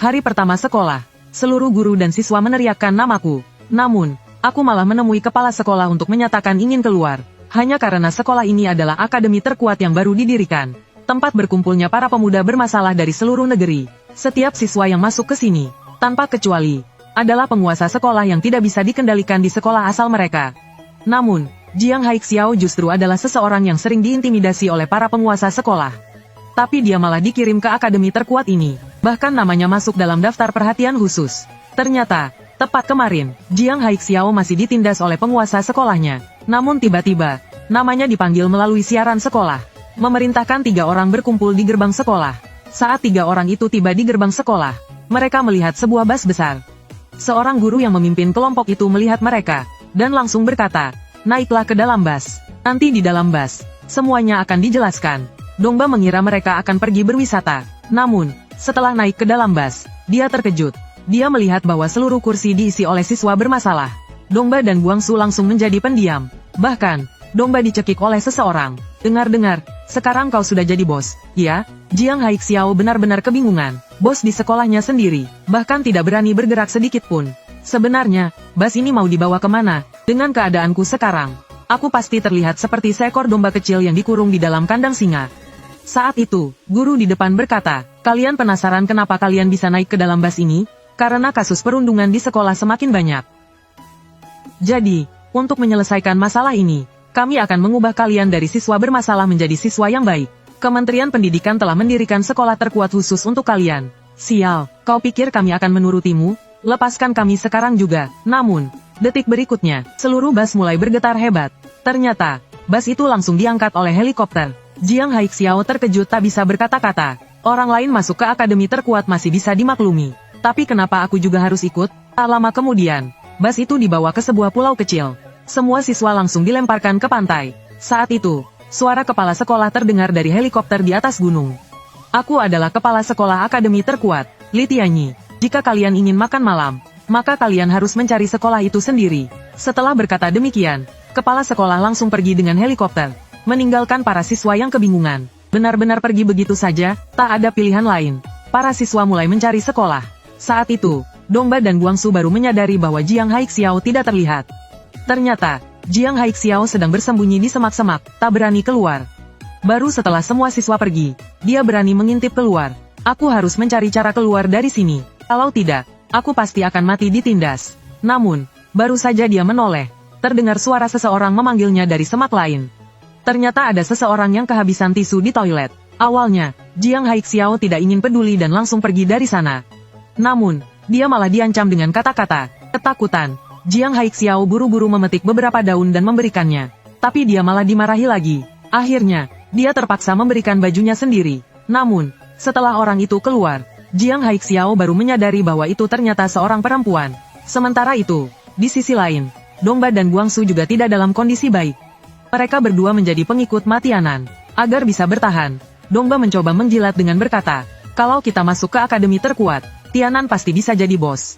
Hari pertama sekolah, seluruh guru dan siswa meneriakkan namaku. Namun, aku malah menemui kepala sekolah untuk menyatakan ingin keluar. Hanya karena sekolah ini adalah akademi terkuat yang baru didirikan. Tempat berkumpulnya para pemuda bermasalah dari seluruh negeri. Setiap siswa yang masuk ke sini, tanpa kecuali, adalah penguasa sekolah yang tidak bisa dikendalikan di sekolah asal mereka. Namun, Jiang Haixiao justru adalah seseorang yang sering diintimidasi oleh para penguasa sekolah. Tapi dia malah dikirim ke akademi terkuat ini. Bahkan namanya masuk dalam daftar perhatian khusus. Ternyata, tepat kemarin, Jiang Haixiao masih ditindas oleh penguasa sekolahnya. Namun tiba-tiba, namanya dipanggil melalui siaran sekolah. Memerintahkan 3 orang berkumpul di gerbang sekolah. Saat 3 orang itu tiba di gerbang sekolah, mereka melihat sebuah bas besar. Seorang guru yang memimpin kelompok itu melihat mereka, dan langsung berkata, naiklah ke dalam bas. Nanti di dalam bas, semuanya akan dijelaskan. Dongba mengira mereka akan pergi berwisata. Namun, setelah naik ke dalam bas, dia terkejut. Dia melihat bahwa seluruh kursi diisi oleh siswa bermasalah. Dongba dan Guangsu langsung menjadi pendiam. Bahkan, Dongba dicekik oleh seseorang. Dengar-dengar, sekarang kau sudah jadi bos, ya? Jiang Haixiao benar-benar kebingungan. Bos di sekolahnya sendiri, bahkan tidak berani bergerak sedikit pun. Sebenarnya, bas ini mau dibawa kemana? Dengan keadaanku sekarang, aku pasti terlihat seperti seekor domba kecil yang dikurung di dalam kandang singa. Saat itu, guru di depan berkata, kalian penasaran kenapa kalian bisa naik ke dalam bas ini? Karena kasus perundungan di sekolah semakin banyak. Jadi, untuk menyelesaikan masalah ini, kami akan mengubah kalian dari siswa bermasalah menjadi siswa yang baik. Kementerian Pendidikan telah mendirikan sekolah terkuat khusus untuk kalian. Sial, kau pikir kami akan menurutimu? Lepaskan kami sekarang juga. Namun, detik berikutnya, seluruh bas mulai bergetar hebat. Ternyata, bas itu langsung diangkat oleh helikopter. Jiang Haixiao terkejut tak bisa berkata-kata. Orang lain masuk ke akademi terkuat masih bisa dimaklumi. Tapi kenapa aku juga harus ikut? Tak lama kemudian, bas itu dibawa ke sebuah pulau kecil. Semua siswa langsung dilemparkan ke pantai. Saat itu, suara kepala sekolah terdengar dari helikopter di atas gunung. Aku adalah kepala sekolah akademi terkuat, Li Tianyi. Jika kalian ingin makan malam, maka kalian harus mencari sekolah itu sendiri. Setelah berkata demikian, kepala sekolah langsung pergi dengan helikopter, meninggalkan para siswa yang kebingungan. Benar-benar pergi begitu saja, tak ada pilihan lain. Para siswa mulai mencari sekolah. Saat itu, Dongba dan Guangsu baru menyadari bahwa Jiang Haixiao tidak terlihat. Ternyata, Jiang Haixiao sedang bersembunyi di semak-semak, tak berani keluar. Baru setelah semua siswa pergi, dia berani mengintip keluar. Aku harus mencari cara keluar dari sini. Kalau tidak, aku pasti akan mati ditindas. Namun, baru saja dia menoleh, terdengar suara seseorang memanggilnya dari semak lain. Ternyata ada seseorang yang kehabisan tisu di toilet. Awalnya, Jiang Haixiao tidak ingin peduli dan langsung pergi dari sana. Namun, dia malah diancam dengan kata-kata ketakutan. Jiang Haixiao buru-buru memetik beberapa daun dan memberikannya. Tapi dia malah dimarahi lagi. Akhirnya, dia terpaksa memberikan bajunya sendiri. Namun, setelah orang itu keluar, Jiang Haixiao baru menyadari bahwa itu ternyata seorang perempuan. Sementara itu, di sisi lain, Dongba dan Guangsu juga tidak dalam kondisi baik. Mereka berdua menjadi pengikut Matianan. Agar bisa bertahan, Dongba mencoba menjilat dengan berkata, kalau kita masuk ke akademi terkuat, Tianan pasti bisa jadi bos.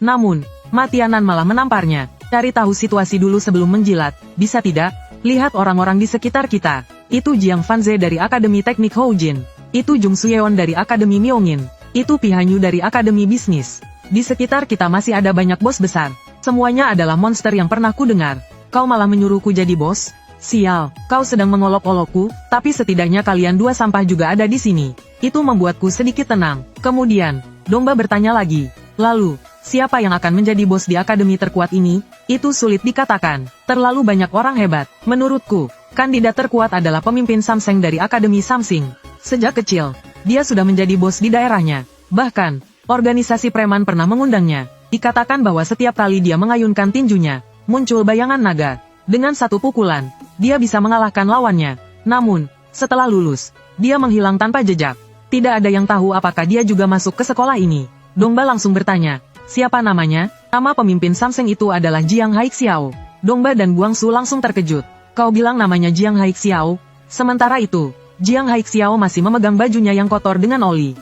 Namun, Matianan malah menamparnya. Cari tahu situasi dulu sebelum menjilat, bisa tidak? Lihat orang-orang di sekitar kita. Itu Jiang Fanze dari Akademi Teknik Houjin. Itu Jung Suyeon dari Akademi Myongin. Itu Pi Hanyu dari Akademi Bisnis. Di sekitar kita masih ada banyak bos besar. Semuanya adalah monster yang pernah kudengar. Kau malah menyuruhku jadi bos? Sial, kau sedang mengolok-olokku, tapi setidaknya kalian dua sampah juga ada di sini. Itu membuatku sedikit tenang. Kemudian, Dongba bertanya lagi. Lalu, siapa yang akan menjadi bos di akademi terkuat ini? Itu sulit dikatakan. Terlalu banyak orang hebat. Menurutku, kandidat terkuat adalah pemimpin Samseng dari Akademi Samsing. Sejak kecil, dia sudah menjadi bos di daerahnya. Bahkan, organisasi preman pernah mengundangnya. Dikatakan bahwa setiap kali dia mengayunkan tinjunya, muncul bayangan naga. Dengan satu pukulan, dia bisa mengalahkan lawannya. Namun, setelah lulus, dia menghilang tanpa jejak. Tidak ada yang tahu apakah dia juga masuk ke sekolah ini. Dongba langsung bertanya, siapa namanya? Nama pemimpin Samseng itu adalah Jiang Haixiao. Dongba dan Guangsu langsung terkejut. Kau bilang namanya Jiang Haixiao? Sementara itu, Jiang Haixiao masih memegang bajunya yang kotor dengan oli.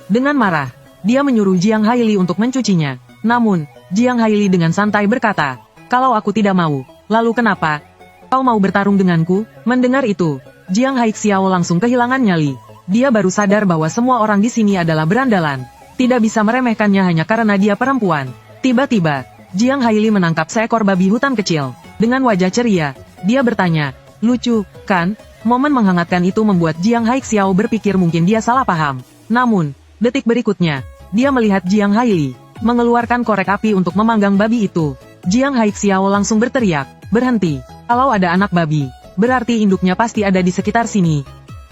Dengan marah, dia menyuruh Jiang Haili untuk mencucinya. Namun, Jiang Haili dengan santai berkata, kalau aku tidak mau, lalu kenapa? Kau mau bertarung denganku? Mendengar itu, Jiang Haixiao langsung kehilangan nyali. Dia baru sadar bahwa semua orang di sini adalah berandalan. Tidak bisa meremehkannya hanya karena dia perempuan. Tiba-tiba, Jiang Haili menangkap seekor babi hutan kecil. Dengan wajah ceria, dia bertanya, lucu, kan? Momen menghangatkan itu membuat Jiang Haixiao berpikir mungkin dia salah paham. Namun, detik berikutnya, dia melihat Jiang Haili mengeluarkan korek api untuk memanggang babi itu. Jiang Haixiao langsung berteriak, berhenti. Kalau ada anak babi, berarti induknya pasti ada di sekitar sini.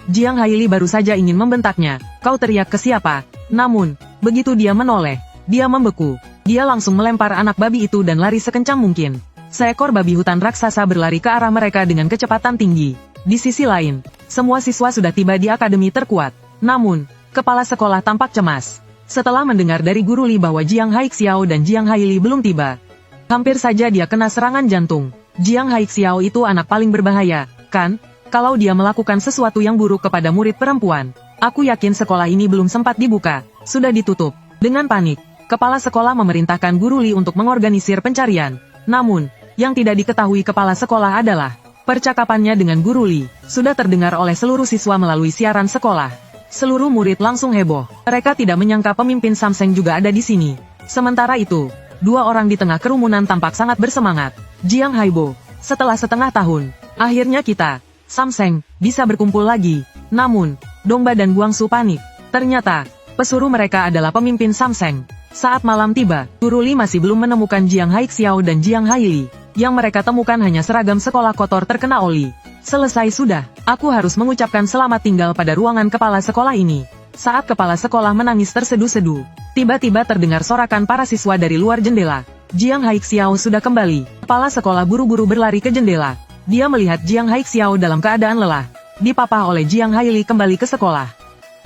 Jiang Haili baru saja ingin membentaknya, kau teriak ke siapa? Namun, begitu dia menoleh, dia membeku. Dia langsung melempar anak babi itu dan lari sekencang mungkin. Seekor babi hutan raksasa berlari ke arah mereka dengan kecepatan tinggi. Di sisi lain, semua siswa sudah tiba di akademi terkuat. Namun, kepala sekolah tampak cemas. Setelah mendengar dari Guru Li bahwa Jiang Haixiao dan Jiang Haili belum tiba, hampir saja dia kena serangan jantung. Jiang Haixiao itu anak paling berbahaya, kan? Kalau dia melakukan sesuatu yang buruk kepada murid perempuan, aku yakin sekolah ini belum sempat dibuka, sudah ditutup. Dengan panik, kepala sekolah memerintahkan Guru Li untuk mengorganisir pencarian. Namun, yang tidak diketahui kepala sekolah adalah percakapannya dengan Guru Li sudah terdengar oleh seluruh siswa melalui siaran sekolah. Seluruh murid langsung heboh. Mereka tidak menyangka pemimpin Samseng juga ada di sini. Sementara itu, dua orang di tengah kerumunan tampak sangat bersemangat. Jiang Haibo, setelah setengah tahun, akhirnya kita, Samseng, bisa berkumpul lagi. Namun, Dongba dan Guangsu panik. Ternyata, pesuruh mereka adalah pemimpin Samseng. Saat malam tiba, Guru Li masih belum menemukan Jiang Haixiao dan Jiang Haili. Yang mereka temukan hanya seragam sekolah kotor terkena oli. Selesai sudah, aku harus mengucapkan selamat tinggal pada ruangan kepala sekolah ini. Saat kepala sekolah menangis tersedu-sedu, tiba-tiba terdengar sorakan para siswa dari luar jendela. Jiang Haixiao sudah kembali. Kepala sekolah buru-buru berlari ke jendela. Dia melihat Jiang Haixiao dalam keadaan lelah, dipapah oleh Jiang Haili kembali ke sekolah.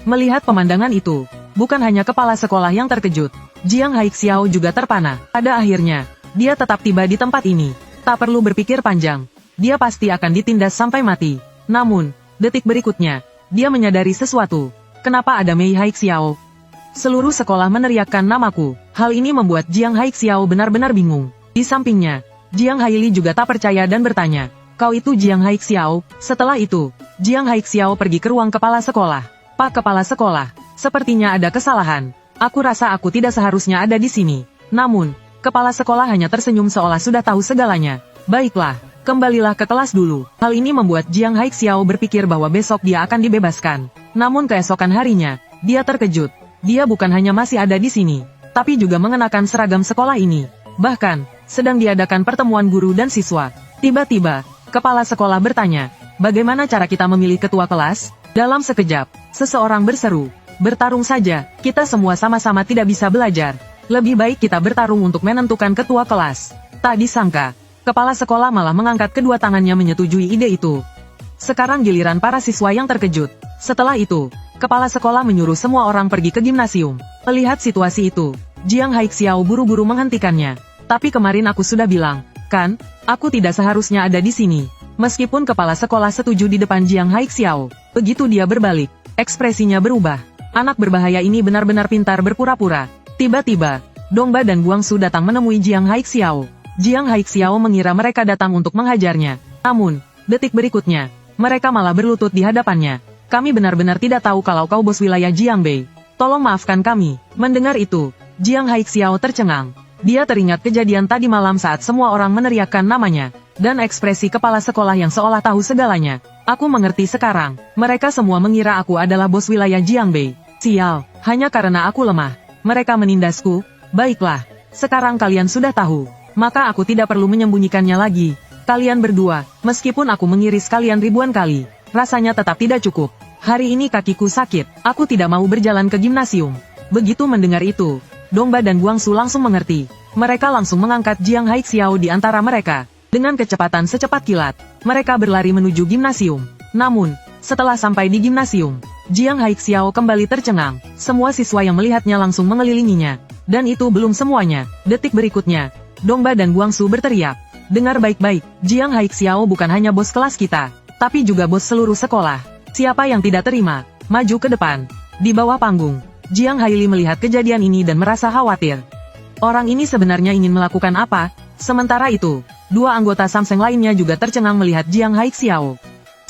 Melihat pemandangan itu, bukan hanya kepala sekolah yang terkejut, Jiang Haixiao juga terpana. Pada akhirnya, dia tetap tiba di tempat ini. Tak perlu berpikir panjang. Dia pasti akan ditindas sampai mati. Namun, detik berikutnya, dia menyadari sesuatu. Kenapa ada Mei Haixiao? Seluruh sekolah meneriakkan namaku. Hal ini membuat Jiang Haixiao benar-benar bingung. Di sampingnya, Jiang Haili juga tak percaya dan bertanya, kau itu Jiang Haixiao? Setelah itu, Jiang Haixiao pergi ke ruang kepala sekolah. Pak Kepala Sekolah, sepertinya ada kesalahan. Aku rasa aku tidak seharusnya ada di sini. Namun, kepala sekolah hanya tersenyum seolah sudah tahu segalanya. Baiklah, kembalilah ke kelas dulu. Hal ini membuat Jiang Haixiao berpikir bahwa besok dia akan dibebaskan. Namun keesokan harinya, dia terkejut. Dia bukan hanya masih ada di sini, tapi juga mengenakan seragam sekolah ini. Bahkan, sedang diadakan pertemuan guru dan siswa. Tiba-tiba, kepala sekolah bertanya, bagaimana cara kita memilih ketua kelas? Dalam sekejap, seseorang berseru, bertarung saja, kita semua sama-sama tidak bisa belajar. Lebih baik kita bertarung untuk menentukan ketua kelas. Tak disangka, kepala sekolah malah mengangkat kedua tangannya menyetujui ide itu. Sekarang giliran para siswa yang terkejut. Setelah itu, kepala sekolah menyuruh semua orang pergi ke gimnasium. Melihat situasi itu, Jiang Haixiao buru-buru menghentikannya. Tapi kemarin aku sudah bilang, kan, aku tidak seharusnya ada di sini. Meskipun kepala sekolah setuju di depan Jiang Haixiao, begitu dia berbalik, ekspresinya berubah. Anak berbahaya ini benar-benar pintar berpura-pura. Tiba-tiba, Dongba dan Guangsu datang menemui Jiang Haixiao. Jiang Haixiao mengira mereka datang untuk menghajarnya. Namun, detik berikutnya, mereka malah berlutut di hadapannya. Kami benar-benar tidak tahu kalau kau bos wilayah Jiangbei. Tolong maafkan kami. Mendengar itu, Jiang Haixiao tercengang. Dia teringat kejadian tadi malam saat semua orang meneriakkan namanya. Dan ekspresi kepala sekolah yang seolah tahu segalanya. Aku mengerti sekarang. Mereka semua mengira aku adalah bos wilayah Jiangbei. Sial, hanya karena aku lemah. Mereka menindasku. Baiklah, sekarang kalian sudah tahu. Maka aku tidak perlu menyembunyikannya lagi. Kalian berdua, meskipun aku mengiris kalian ribuan kali, rasanya tetap tidak cukup. Hari ini kakiku sakit, aku tidak mau berjalan ke gimnasium. Begitu mendengar itu, Dongba dan Guangsu langsung mengerti. Mereka langsung mengangkat Jiang Haixiao di antara mereka. Dengan kecepatan secepat kilat, mereka berlari menuju gimnasium. Namun, setelah sampai di gimnasium, Jiang Haixiao kembali tercengang. Semua siswa yang melihatnya langsung mengelilinginya. Dan itu belum semuanya. Detik berikutnya, Dongba dan Guangsu berteriak. Dengar baik-baik, Jiang Haixiao bukan hanya bos kelas kita, tapi juga bos seluruh sekolah. Siapa yang tidak terima, maju ke depan. Di bawah panggung, Jiang Haili melihat kejadian ini dan merasa khawatir. Orang ini sebenarnya ingin melakukan apa? Sementara itu, dua anggota Samseng lainnya juga tercengang melihat Jiang Haixiao.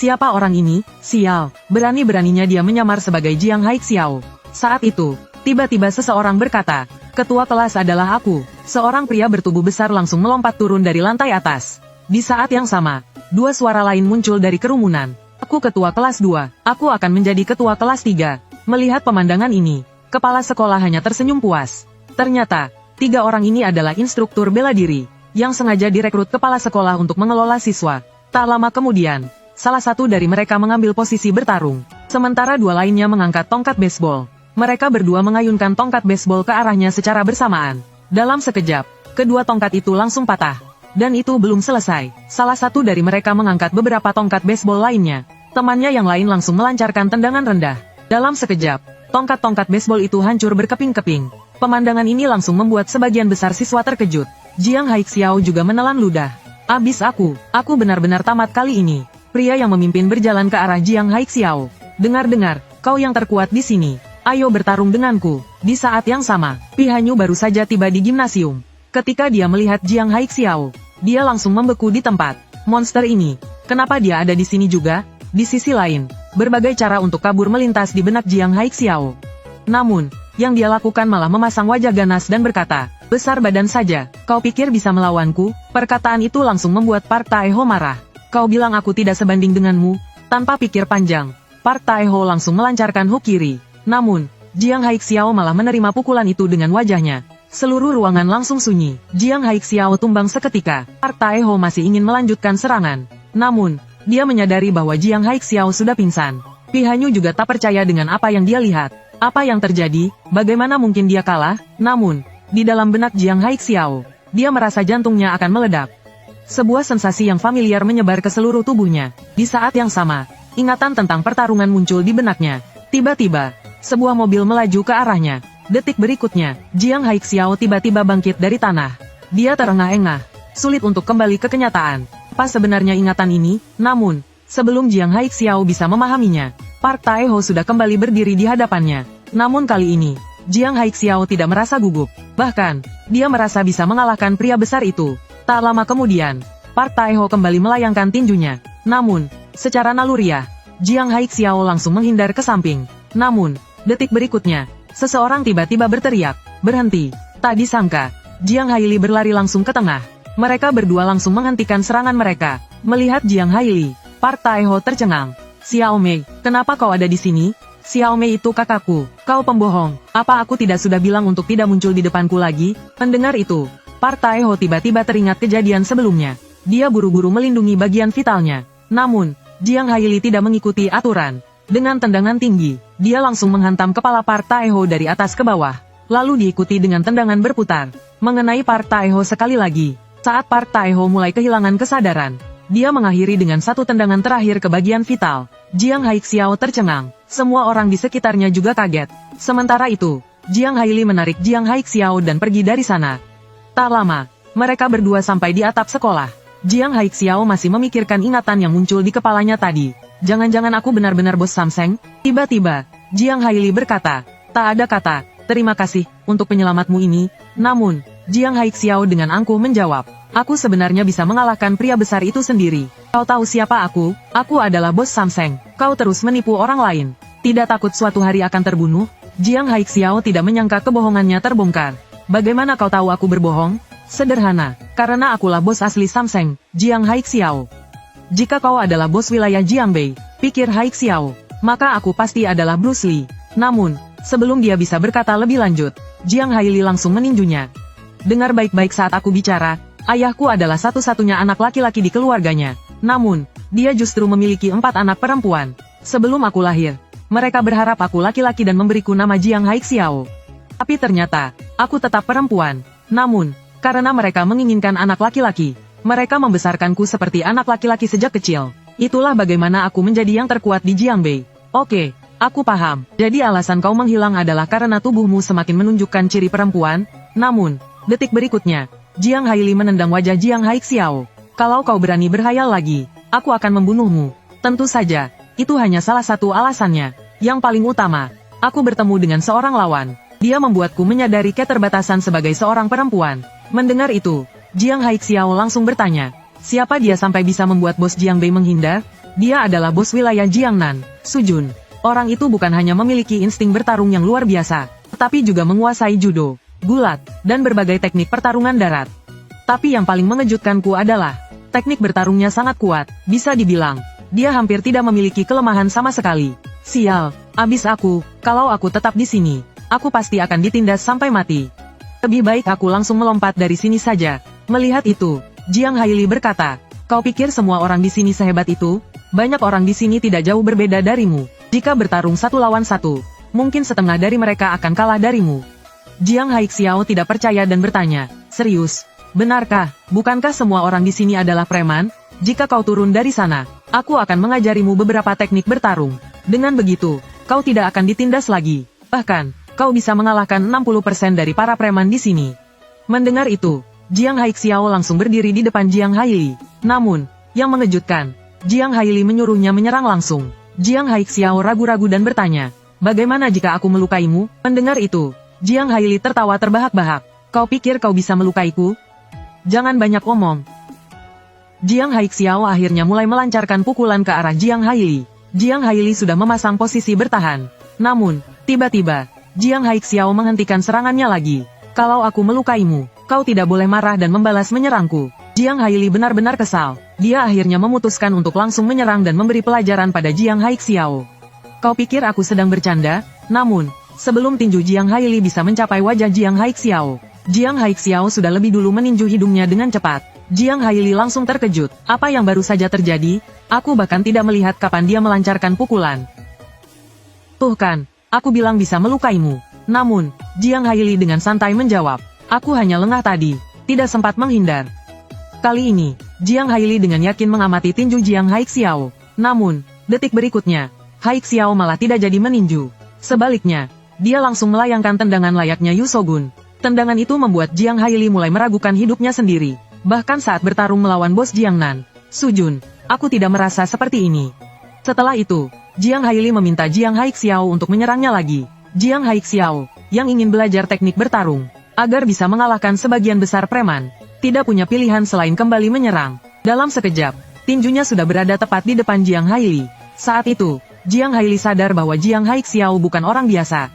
Siapa orang ini? Sial, berani-beraninya dia menyamar sebagai Jiang Haixiao. Saat itu, Tiba-tiba seseorang berkata, "Ketua kelas adalah aku." Seorang pria bertubuh besar langsung melompat turun dari lantai atas. Di saat yang sama, dua suara lain muncul dari kerumunan. "Aku ketua kelas 2, aku akan menjadi ketua kelas 3. Melihat pemandangan ini, kepala sekolah hanya tersenyum puas. Ternyata, tiga orang ini adalah instruktur bela diri, yang sengaja direkrut kepala sekolah untuk mengelola siswa. Tak lama kemudian, salah satu dari mereka mengambil posisi bertarung, sementara dua lainnya mengangkat tongkat baseball. Mereka berdua mengayunkan tongkat baseball ke arahnya secara bersamaan. Dalam sekejap, kedua tongkat itu langsung patah. Dan itu belum selesai. Salah satu dari mereka mengangkat beberapa tongkat baseball lainnya. Temannya yang lain langsung melancarkan tendangan rendah. Dalam sekejap, tongkat-tongkat baseball itu hancur berkeping-keping. Pemandangan ini langsung membuat sebagian besar siswa terkejut. Jiang Haixiao juga menelan ludah. "Abis aku benar-benar tamat kali ini." Pria yang memimpin berjalan ke arah Jiang Haixiao. "Dengar-dengar, kau yang terkuat di sini. Ayo bertarung denganku." Di saat yang sama, Pi Hanyu baru saja tiba di gimnasium. Ketika dia melihat Jiang Haixiao, dia langsung membeku di tempat. Monster ini, kenapa dia ada di sini juga? Di sisi lain, berbagai cara untuk kabur melintas di benak Jiang Haixiao. Namun, yang dia lakukan malah memasang wajah ganas dan berkata, "Besar badan saja, kau pikir bisa melawanku?" Perkataan itu langsung membuat Park Taeho marah. "Kau bilang aku tidak sebanding denganmu?" Tanpa pikir panjang, Park Taeho langsung melancarkan hook kiri. Namun, Jiang Haixiao malah menerima pukulan itu dengan wajahnya. Seluruh ruangan langsung sunyi. Jiang Haixiao tumbang seketika. Park Taeho masih ingin melanjutkan serangan. Namun, dia menyadari bahwa Jiang Haixiao sudah pingsan. Pi Hanyu juga tak percaya dengan apa yang dia lihat. Apa yang terjadi? Bagaimana mungkin dia kalah? Namun, di dalam benak Jiang Haixiao, dia merasa jantungnya akan meledak. Sebuah sensasi yang familiar menyebar ke seluruh tubuhnya. Di saat yang sama, ingatan tentang pertarungan muncul di benaknya. Tiba-tiba, sebuah mobil melaju ke arahnya. Detik berikutnya, Jiang Haixiao tiba-tiba bangkit dari tanah. Dia terengah-engah, sulit untuk kembali ke kenyataan. Apa sebenarnya ingatan ini? Namun, sebelum Jiang Haixiao bisa memahaminya, Park Taeho sudah kembali berdiri di hadapannya. Namun kali ini, Jiang Haixiao tidak merasa gugup. Bahkan, dia merasa bisa mengalahkan pria besar itu. Tak lama kemudian, Park Taeho kembali melayangkan tinjunya. Namun, secara naluriah, Jiang Haixiao langsung menghindar ke samping. Namun, detik berikutnya, seseorang tiba-tiba berteriak, "Berhenti!" Tak disangka, Jiang Haili berlari langsung ke tengah. Mereka berdua langsung menghentikan serangan mereka. Melihat Jiang Haili, Park Taeho tercengang. "Xiao Mei, kenapa kau ada di sini?" "Xiao Mei itu kakakku. Kau pembohong. Apa aku tidak sudah bilang untuk tidak muncul di depanku lagi?" Mendengar itu, Park Taeho tiba-tiba teringat kejadian sebelumnya. Dia buru-buru melindungi bagian vitalnya. Namun, Jiang Haili tidak mengikuti aturan. Dengan tendangan tinggi, dia langsung menghantam kepala Park Taeho dari atas ke bawah. Lalu diikuti dengan tendangan berputar, mengenai Park Taeho sekali lagi. Saat Park Taeho mulai kehilangan kesadaran, dia mengakhiri dengan satu tendangan terakhir ke bagian vital. Jiang Haixiao tercengang. Semua orang di sekitarnya juga kaget. Sementara itu, Jiang Haili menarik Jiang Haixiao dan pergi dari sana. Tak lama, mereka berdua sampai di atap sekolah. Jiang Haixiao masih memikirkan ingatan yang muncul di kepalanya tadi. "Jangan-jangan aku benar-benar bos Samseng?" Tiba-tiba, Jiang Haili berkata, "Tak ada kata, terima kasih, untuk penyelamatmu ini." Namun, Jiang Haixiao dengan angkuh menjawab, "Aku sebenarnya bisa mengalahkan pria besar itu sendiri. Kau tahu siapa aku? Aku adalah bos Samseng. Kau terus menipu orang lain. Tidak takut suatu hari akan terbunuh?" Jiang Haixiao tidak menyangka kebohongannya terbongkar. "Bagaimana kau tahu aku berbohong?" "Sederhana, karena akulah bos asli Samseng, Jiang Haixiao. Jika kau adalah bos wilayah Jiangbei," pikir Haixiao, "maka aku pasti adalah Bruce Lee." Namun, sebelum dia bisa berkata lebih lanjut, Jiang Haili langsung meninjunya. "Dengar baik-baik saat aku bicara, ayahku adalah satu-satunya anak laki-laki di keluarganya. Namun, dia justru memiliki 4 anak perempuan. Sebelum aku lahir, mereka berharap aku laki-laki dan memberiku nama Jiang Haixiao. Tapi ternyata, aku tetap perempuan. Namun, karena mereka menginginkan anak laki-laki, mereka membesarkanku seperti anak laki-laki sejak kecil. Itulah bagaimana aku menjadi yang terkuat di Jiangbei." "Oke, aku paham. Jadi alasan kau menghilang adalah karena tubuhmu semakin menunjukkan ciri perempuan." Namun, detik berikutnya, Jiang Haili menendang wajah Jiang Haixiao. "Kalau kau berani berhayal lagi, aku akan membunuhmu." Tentu saja, itu hanya salah satu alasannya. Yang paling utama, aku bertemu dengan seorang lawan. Dia membuatku menyadari keterbatasan sebagai seorang perempuan. Mendengar itu, Jiang Haixiao langsung bertanya, "Siapa dia sampai bisa membuat bos Jiangbei menghindar?" "Dia adalah bos wilayah Jiangnan, Sujun. Orang itu bukan hanya memiliki insting bertarung yang luar biasa, tetapi juga menguasai judo, gulat, dan berbagai teknik pertarungan darat. Tapi yang paling mengejutkanku adalah, teknik bertarungnya sangat kuat, bisa dibilang, dia hampir tidak memiliki kelemahan sama sekali. Sial, abis aku, kalau aku tetap di sini, aku pasti akan ditindas sampai mati. Lebih baik aku langsung melompat dari sini saja. Melihat itu, Jiang Haili berkata, kau pikir semua orang di sini sehebat itu? Banyak orang di sini tidak jauh berbeda darimu. Jika bertarung 1 lawan 1, mungkin setengah dari mereka akan kalah darimu. Jiang Haixiao tidak percaya dan bertanya, serius? Benarkah? Bukankah semua orang di sini adalah preman? Jika kau turun dari sana, aku akan mengajarimu beberapa teknik bertarung. Dengan begitu, kau tidak akan ditindas lagi. Bahkan, kau bisa mengalahkan 60% dari para preman di sini. Mendengar itu, Jiang Haixiao langsung berdiri di depan Jiang Haili. Namun, yang mengejutkan, Jiang Haili menyuruhnya menyerang langsung. Jiang Haixiao ragu-ragu dan bertanya, bagaimana jika aku melukaimu? Mendengar itu, Jiang Haili tertawa terbahak-bahak. Kau pikir kau bisa melukaiku? Jangan banyak omong. Jiang Haixiao akhirnya mulai melancarkan pukulan ke arah Jiang Haili. Jiang Haili sudah memasang posisi bertahan. Namun, tiba-tiba, Jiang Haixiao menghentikan serangannya lagi. Kalau aku melukaimu, kau tidak boleh marah dan membalas menyerangku. Jiang Haili benar-benar kesal. Dia akhirnya memutuskan untuk langsung menyerang dan memberi pelajaran pada Jiang Haixiao. Kau pikir aku sedang bercanda? Namun, sebelum tinju Jiang Haili bisa mencapai wajah Jiang Haixiao, Jiang Haixiao sudah lebih dulu meninju hidungnya dengan cepat. Jiang Haili langsung terkejut. Apa yang baru saja terjadi? Aku bahkan tidak melihat kapan dia melancarkan pukulan. Tuh kan, aku bilang bisa melukaimu. Namun, Jiang Haili dengan santai menjawab, aku hanya lengah tadi, tidak sempat menghindar. Kali ini, Jiang Haili dengan yakin mengamati tinju Jiang Haixiao. Namun, detik berikutnya, Haixiao malah tidak jadi meninju. Sebaliknya, dia langsung melayangkan tendangan layaknya Yu Shogun. Tendangan itu membuat Jiang Haili mulai meragukan hidupnya sendiri. Bahkan saat bertarung melawan bos Jiangnan, Sujun, aku tidak merasa seperti ini. Setelah itu, Jiang Haili meminta Jiang Haixiao untuk menyerangnya lagi. Jiang Haixiao, yang ingin belajar teknik bertarung, agar bisa mengalahkan sebagian besar preman, tidak punya pilihan selain kembali menyerang. Dalam sekejap, tinjunya sudah berada tepat di depan Jiang Haili. Saat itu, Jiang Haili sadar bahwa Jiang Haixiao bukan orang biasa.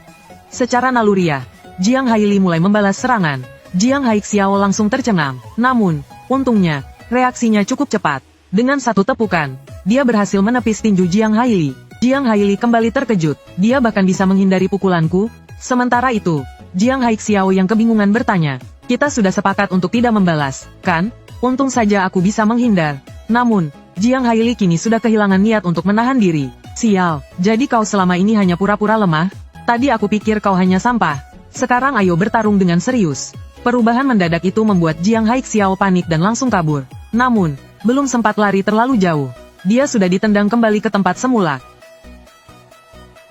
Secara naluriah, Jiang Haili mulai membalas serangan. Jiang Haixiao langsung tercengang. Namun, untungnya, reaksinya cukup cepat. Dengan satu tepukan, dia berhasil menepis tinju Jiang Haili. Jiang Haili kembali terkejut. Dia bahkan bisa menghindari pukulanku. Sementara itu, Jiang Haixiao yang kebingungan bertanya, kita sudah sepakat untuk tidak membalas, kan? Untung saja aku bisa menghindar. Namun, Jiang Haili kini sudah kehilangan niat untuk menahan diri. Sial, jadi kau selama ini hanya pura-pura lemah? Tadi aku pikir kau hanya sampah. Sekarang ayo bertarung dengan serius. Perubahan mendadak itu membuat Jiang Haixiao panik dan langsung kabur. Namun, belum sempat lari terlalu jauh, dia sudah ditendang kembali ke tempat semula.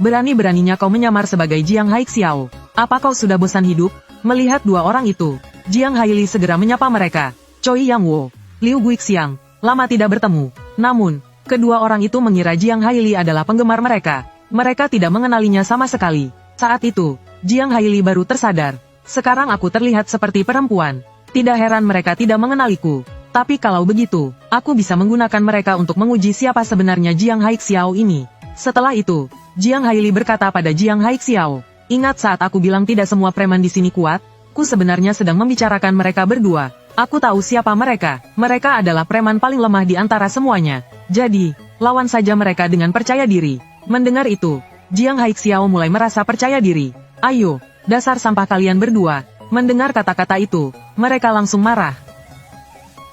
Berani-beraninya kau menyamar sebagai Jiang Haixiao. Apa kau sudah bosan hidup? Melihat dua orang itu, Jiang Haili segera menyapa mereka. Choi Yang Wo, Liu Guixiang, lama tidak bertemu. Namun, kedua orang itu mengira Jiang Haili adalah penggemar mereka. Mereka tidak mengenalinya sama sekali. Saat itu, Jiang Haili baru tersadar. Sekarang aku terlihat seperti perempuan. Tidak heran mereka tidak mengenaliku. Tapi kalau begitu, aku bisa menggunakan mereka untuk menguji siapa sebenarnya Jiang Haixiao ini. Setelah itu, Jiang Haili berkata pada Jiang Haixiao, ingat saat aku bilang tidak semua preman di sini kuat? Ku sebenarnya sedang membicarakan mereka berdua. Aku tahu siapa mereka. Mereka adalah preman paling lemah di antara semuanya. Jadi, lawan saja mereka dengan percaya diri. Mendengar itu, Jiang Haixiao mulai merasa percaya diri. Ayo, dasar sampah kalian berdua. Mendengar kata-kata itu, mereka langsung marah.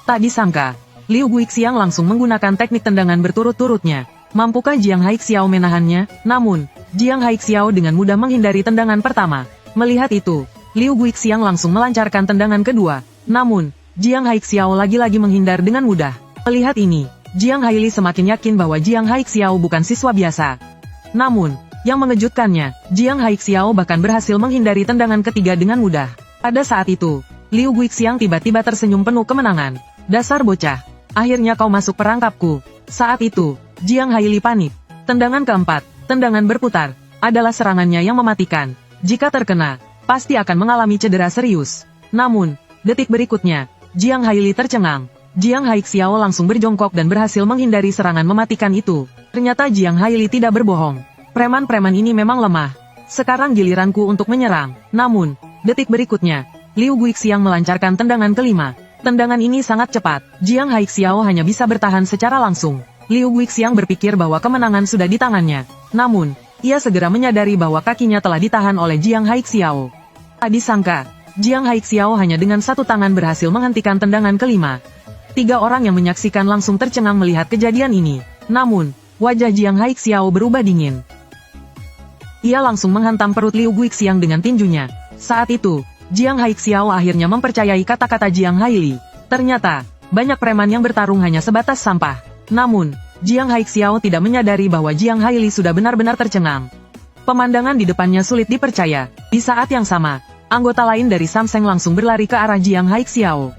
Tak disangka, Liu Guixiang langsung menggunakan teknik tendangan berturut-turutnya. Mampukah Jiang Haixiao menahannya? Namun, Jiang Haixiao dengan mudah menghindari tendangan pertama. Melihat itu, Liu Guixiang langsung melancarkan tendangan kedua. Namun, Jiang Haixiao lagi-lagi menghindar dengan mudah. Melihat ini, Jiang Haili semakin yakin bahwa Jiang Haixiao bukan siswa biasa. Namun, yang mengejutkannya, Jiang Haixiao bahkan berhasil menghindari tendangan ketiga dengan mudah. Pada saat itu, Liu Guixiang tiba-tiba tersenyum penuh kemenangan. Dasar bocah, akhirnya kau masuk perangkapku. Saat itu, Jiang Haili panik. Tendangan keempat, tendangan berputar, adalah serangannya yang mematikan. Jika terkena, pasti akan mengalami cedera serius. Namun, detik berikutnya, Jiang Haili tercengang. Jiang Haixiao langsung berjongkok dan berhasil menghindari serangan mematikan itu. Ternyata Jiang Haili tidak berbohong. Preman-preman ini memang lemah. Sekarang giliranku untuk menyerang. Namun, detik berikutnya, Liu Guixiang melancarkan tendangan kelima. Tendangan ini sangat cepat. Jiang Haixiao hanya bisa bertahan secara langsung. Liu Guixiang berpikir bahwa kemenangan sudah di tangannya. Namun, ia segera menyadari bahwa kakinya telah ditahan oleh Jiang Haixiao. Tak disangka, Jiang Haixiao hanya dengan satu tangan berhasil menghentikan tendangan kelima. 3 orang yang menyaksikan langsung tercengang melihat kejadian ini. Namun, wajah Jiang Haixiao berubah dingin. Ia langsung menghantam perut Liu Guixiang dengan tinjunya. Saat itu, Jiang Haixiao akhirnya mempercayai kata-kata Jiang Haili. Ternyata, banyak preman yang bertarung hanya sebatas sampah. Namun, Jiang Haixiao tidak menyadari bahwa Jiang Haili sudah benar-benar tercengang. Pemandangan di depannya sulit dipercaya. Di saat yang sama, anggota lain dari Samseng langsung berlari ke arah Jiang Haixiao.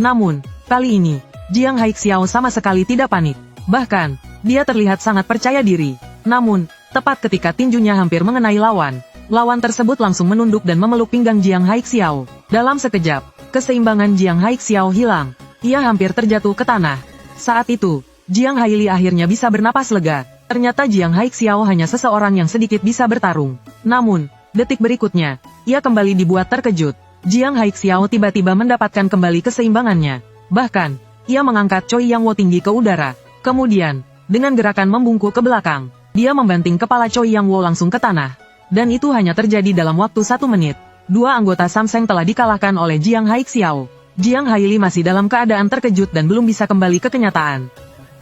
Namun, kali ini, Jiang Haixiao sama sekali tidak panik. Bahkan, dia terlihat sangat percaya diri. Namun, tepat ketika tinjunya hampir mengenai lawan tersebut langsung menunduk dan memeluk pinggang Jiang Haixiao. Dalam sekejap, keseimbangan Jiang Haixiao hilang. Ia hampir terjatuh ke tanah. Saat itu, Jiang Haili akhirnya bisa bernapas lega. Ternyata Jiang Haixiao hanya seseorang yang sedikit bisa bertarung. Namun, detik berikutnya, ia kembali dibuat terkejut. Jiang Haixiao tiba-tiba mendapatkan kembali keseimbangannya. Bahkan, ia mengangkat Choi Yang Wo tinggi ke udara. Kemudian, dengan gerakan membungkuk ke belakang, dia membanting kepala Choi Yang Wo langsung ke tanah. Dan itu hanya terjadi dalam waktu 1 menit. 2 anggota Samseng telah dikalahkan oleh Jiang Haixiao. Jiang Haili masih dalam keadaan terkejut dan belum bisa kembali ke kenyataan.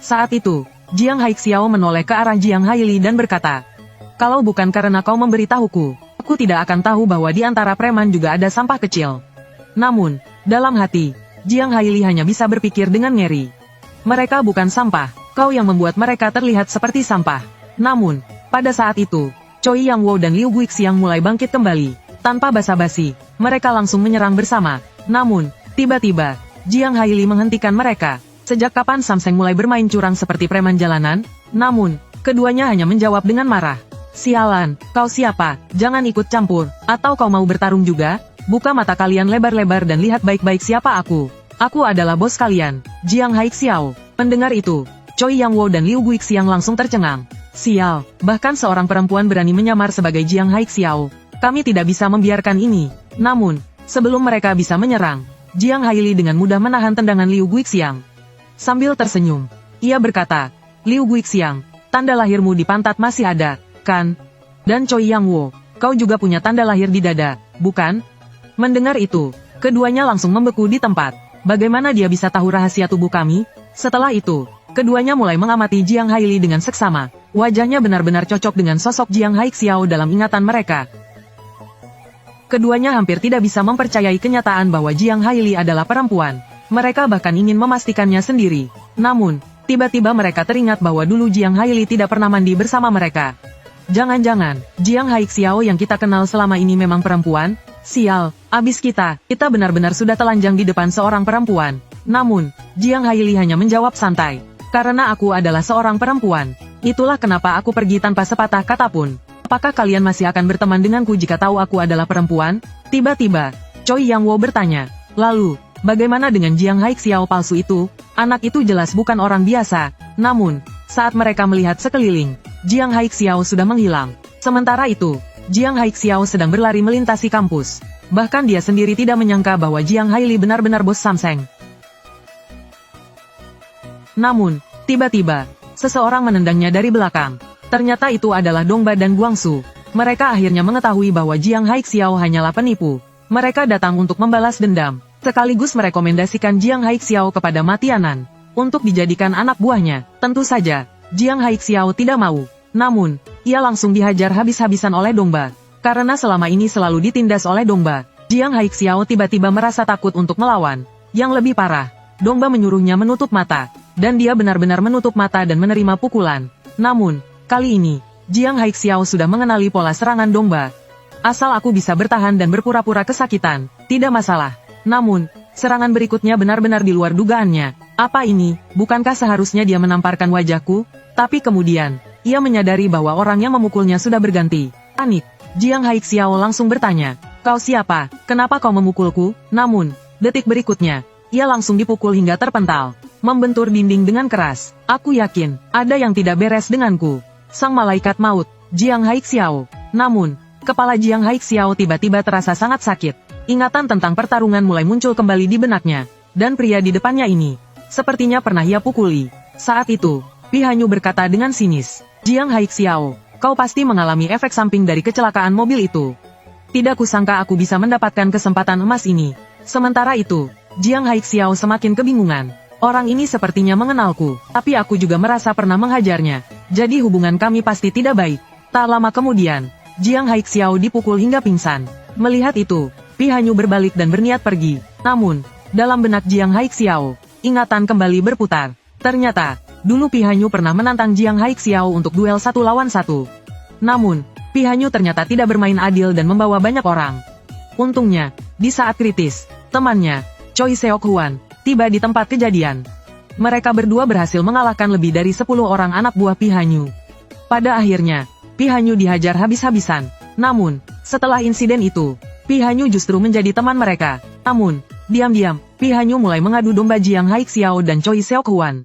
Saat itu, Jiang Haixiao menoleh ke arah Jiang Haili dan berkata, "Kalau bukan karena kau memberitahuku, aku tidak akan tahu bahwa di antara preman juga ada sampah kecil." Namun, dalam hati, Jiang Haili hanya bisa berpikir dengan ngeri. Mereka bukan sampah, kau yang membuat mereka terlihat seperti sampah. Namun, pada saat itu, Choi Yang Wo dan Liu Guixiang mulai bangkit kembali. Tanpa basa-basi, mereka langsung menyerang bersama. Namun, tiba-tiba, Jiang Haili menghentikan mereka. Sejak kapan Samseng mulai bermain curang seperti preman jalanan? Namun, keduanya hanya menjawab dengan marah. "Sialan, kau siapa? Jangan ikut campur. Atau kau mau bertarung juga? Buka mata kalian lebar-lebar dan lihat baik-baik siapa aku. Aku adalah bos kalian, Jiang Haixiao." Mendengar itu, Choi Yang Wo dan Liu Guixiang langsung tercengang. Sial, bahkan seorang perempuan berani menyamar sebagai Jiang Haixiao. Kami tidak bisa membiarkan ini. Namun, sebelum mereka bisa menyerang, Jiang Haili dengan mudah menahan tendangan Liu Guixiang. Sambil tersenyum, ia berkata, "Liu Guixiang, tanda lahirmu di pantat masih ada, kan? Dan Choi Yang Wo, kau juga punya tanda lahir di dada, bukan?" Mendengar itu, keduanya langsung membeku di tempat. Bagaimana dia bisa tahu rahasia tubuh kami? Setelah itu, keduanya mulai mengamati Jiang Haili dengan seksama. Wajahnya benar-benar cocok dengan sosok Jiang Haixiao dalam ingatan mereka. Keduanya hampir tidak bisa mempercayai kenyataan bahwa Jiang Haili adalah perempuan. Mereka bahkan ingin memastikannya sendiri. Namun, tiba-tiba mereka teringat bahwa dulu Jiang Haili tidak pernah mandi bersama mereka. Jangan-jangan, Jiang Haixiao yang kita kenal selama ini memang perempuan? Sial, abis kita benar-benar sudah telanjang di depan seorang perempuan. Namun, Jiang Haili hanya menjawab santai. "Karena aku adalah seorang perempuan. Itulah kenapa aku pergi tanpa sepatah kata pun. Apakah kalian masih akan berteman denganku jika tahu aku adalah perempuan?" Tiba-tiba, Choi Yang Wo bertanya, "Lalu, bagaimana dengan Jiang Haixiao palsu itu? Anak itu jelas bukan orang biasa." Namun, saat mereka melihat sekeliling, Jiang Haixiao sudah menghilang. Sementara itu, Jiang Haixiao sedang berlari melintasi kampus. Bahkan dia sendiri tidak menyangka bahwa Jiang Haili benar-benar bos Samseng. Namun, tiba-tiba, seseorang menendangnya dari belakang. Ternyata itu adalah Dongba dan Guangsu. Mereka akhirnya mengetahui bahwa Jiang Haixiao hanyalah penipu. Mereka datang untuk membalas dendam. Sekaligus merekomendasikan Jiang Haixiao kepada Ma Tianan untuk dijadikan anak buahnya. Tentu saja, Jiang Haixiao tidak mau. Namun, ia langsung dihajar habis-habisan oleh Dongba. Karena selama ini selalu ditindas oleh Dongba, Jiang Haixiao tiba-tiba merasa takut untuk melawan. Yang lebih parah, Dongba menyuruhnya menutup mata. Dan dia benar-benar menutup mata dan menerima pukulan. Namun, kali ini, Jiang Haixiao sudah mengenali pola serangan Dongba. Asal aku bisa bertahan dan berpura-pura kesakitan, tidak masalah. Namun, serangan berikutnya benar-benar di luar dugaannya. Apa ini? Bukankah seharusnya dia menamparkan wajahku? Tapi kemudian, ia menyadari bahwa orang yang memukulnya sudah berganti. Panik, Jiang Haixiao langsung bertanya, "Kau siapa? Kenapa kau memukulku?" Namun, detik berikutnya, ia langsung dipukul hingga terpental. Membentur dinding dengan keras. "Aku yakin, ada yang tidak beres denganku. Sang malaikat maut, Jiang Haixiao." Namun, Kepala Jiang Haixiao tiba-tiba terasa sangat sakit. Ingatan tentang pertarungan mulai muncul kembali di benaknya. Dan pria di depannya ini, sepertinya pernah ia pukuli. Saat itu, Pi Hanyu berkata dengan sinis, "Jiang Haixiao, kau pasti mengalami efek samping dari kecelakaan mobil itu. Tidak kusangka aku bisa mendapatkan kesempatan emas ini." Sementara itu, Jiang Haixiao semakin kebingungan. Orang ini sepertinya mengenalku, tapi aku juga merasa pernah menghajarnya. Jadi hubungan kami pasti tidak baik. Tak lama kemudian, Jiang Haixiao dipukul hingga pingsan. Melihat itu, Pi Hanyu berbalik dan berniat pergi. Namun, dalam benak Jiang Haixiao, ingatan kembali berputar. Ternyata, dulu Pi Hanyu pernah menantang Jiang Haixiao untuk duel 1 lawan 1. Namun, Pi Hanyu ternyata tidak bermain adil dan membawa banyak orang. Untungnya, di saat kritis, temannya, Choi Seok Hwan, tiba di tempat kejadian. Mereka berdua berhasil mengalahkan lebih dari 10 orang anak buah Pi Hanyu. Pada akhirnya, Pi Hanyu dihajar habis-habisan. Namun, setelah insiden itu, Pi Hanyu justru menjadi teman mereka. Namun, diam-diam, Pi Hanyu mulai mengadu domba Jiang Haixiao dan Choi Seok Hwan.